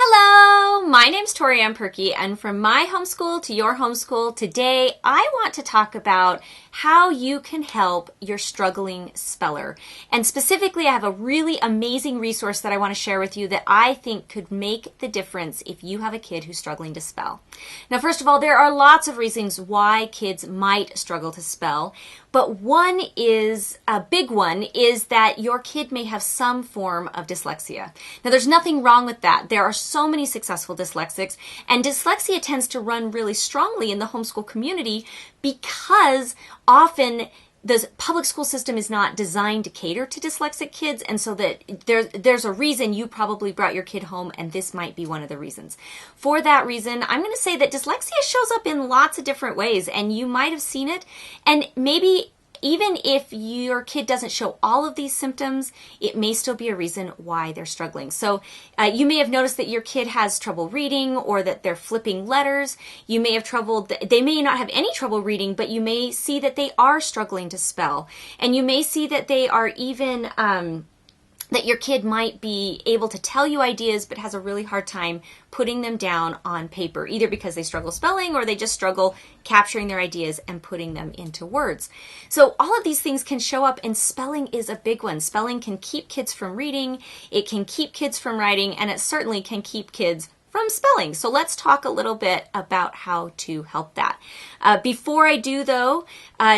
Hello, my name's Tori Ann Perky, and from my homeschool to your homeschool, today I want to talk about how you can help your struggling speller. And specifically, I have a really amazing resource that I want to share with you that I think could make the difference if you have a kid who's struggling to spell. Now, first of all, there are lots of reasons why kids might struggle to spell, but one is, a big one, is that your kid may have some form of dyslexia. Now, there's nothing wrong with that. There are so many successful dyslexics, and dyslexia tends to run really strongly in the homeschool community because often the public school system is not designed to cater to dyslexic kids, and so that there's a reason you probably brought your kid home, and this might be one of the reasons. For that reason, I'm going to say that dyslexia shows up in lots of different ways, and you might have seen it, and maybe even if your kid doesn't show all of these symptoms, it may still be a reason why they're struggling. So you may have noticed that your kid has trouble reading or that they're flipping letters. You may have they may not have any trouble reading, but you may see that they are struggling to spell. And you may see that they are even that your kid might be able to tell you ideas but has a really hard time putting them down on paper, either because they struggle spelling or they just struggle capturing their ideas and putting them into words. So all of these things can show up, and spelling is a big one. Spelling can keep kids from reading, it can keep kids from writing, and it certainly can keep kids from spelling. So let's talk a little bit about how to help that. Before I do, though,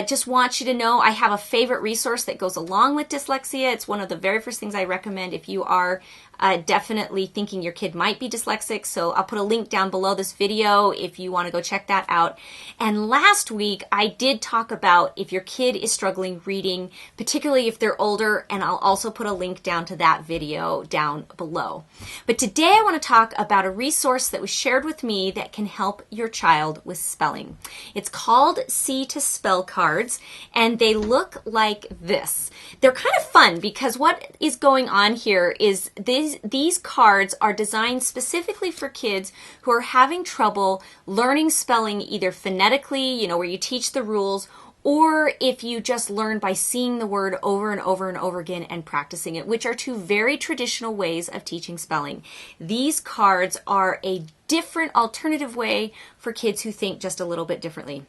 just want you to know I have a favorite resource that goes along with dyslexia. It's one of the very first things I recommend if you are definitely thinking your kid might be dyslexic. So I'll put a link down below this video if you want to go check that out. And last week I did talk about if your kid is struggling reading, particularly if they're older, and I'll also put a link down to that video down below. But today I want to talk about a resource that was shared with me that can help your child with spelling. It's called See2Spell cards, and they look like this. They're kind of fun because what is going on here is these cards are designed specifically for kids who are having trouble learning spelling, either phonetically, where you teach the rules, or if you just learn by seeing the word over and over and over again and practicing it, which are two very traditional ways of teaching spelling. These cards are a different alternative way for kids who think just a little bit differently.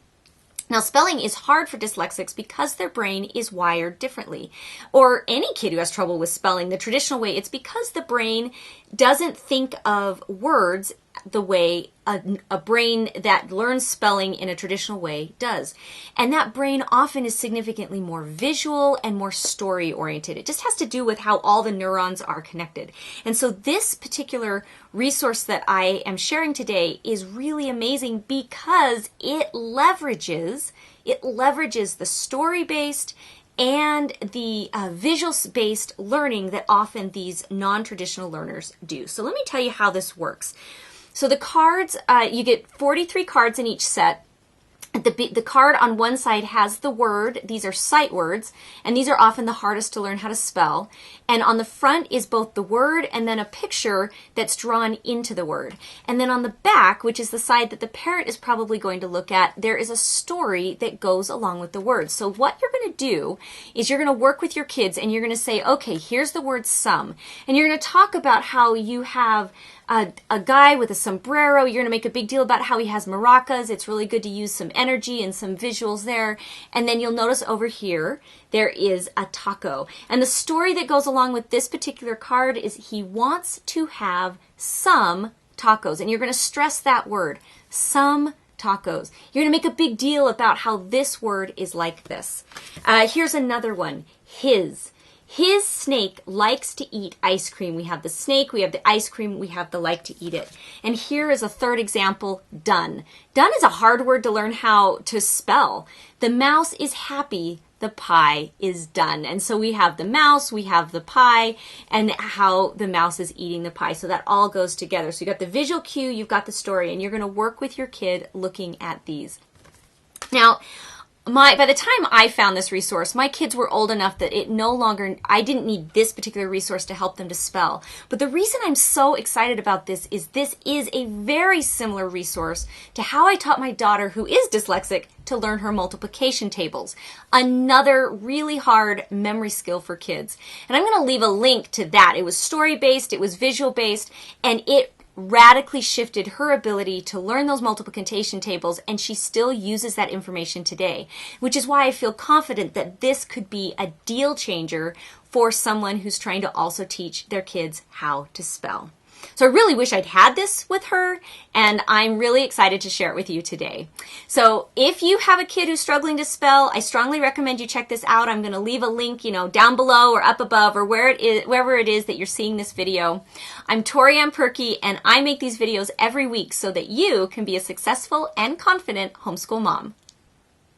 Now, spelling is hard for dyslexics because their brain is wired differently. Or any kid who has trouble with spelling the traditional way, it's because the brain doesn't think of words the way a brain that learns spelling in a traditional way does. And that brain often is significantly more visual and more story oriented. It just has to do with how all the neurons are connected. And so this particular resource that I am sharing today is really amazing because it leverages the story-based and the visual-based learning that often these non-traditional learners do. So let me tell you how this works. So the cards, you get 43 cards in each set. The card on one side has the word. These are sight words, and these are often the hardest to learn how to spell. And on the front is both the word and then a picture that's drawn into the word. And then on the back, which is the side that the parent is probably going to look at, there is a story that goes along with the words. So what you're going to do is you're going to work with your kids and you're going to say, okay, here's the word some. And you're going to talk about how you have a guy with a sombrero. You're going to make a big deal about how he has maracas. It's really good to use some energy and some visuals there. And then you'll notice over here, there is a taco. And the story that goes along with this particular card is he wants to have some tacos. And you're going to stress that word, some tacos. You're going to make a big deal about how this word is like this. Here's another one, his. His snake likes to eat ice cream. We have the snake, we have the ice cream, we have the like to eat it. And here is a third example, done. Done is a hard word to learn how to spell. The mouse is happy, the pie is done. And so we have the mouse, we have the pie, and how the mouse is eating the pie. So that all goes together. So you've got the visual cue, you've got the story, and you're going to work with your kid looking at these. Now, by the time I found this resource, my kids were old enough that I didn't need this particular resource to help them to spell. But the reason I'm so excited about this is a very similar resource to how I taught my daughter, who is dyslexic, to learn her multiplication tables. Another really hard memory skill for kids. And I'm going to leave a link to that. It was story-based, it was visual-based, and it radically shifted her ability to learn those multiplication tables, and she still uses that information today, which is why I feel confident that this could be a deal changer for someone who's trying to also teach their kids how to spell. So I really wish I'd had this with her, and I'm really excited to share it with you today. So if you have a kid who's struggling to spell, I strongly recommend you check this out. I'm going to leave a link, down below or up above or wherever it is that you're seeing this video. I'm Toriann Perkey, and I make these videos every week so that you can be a successful and confident homeschool mom.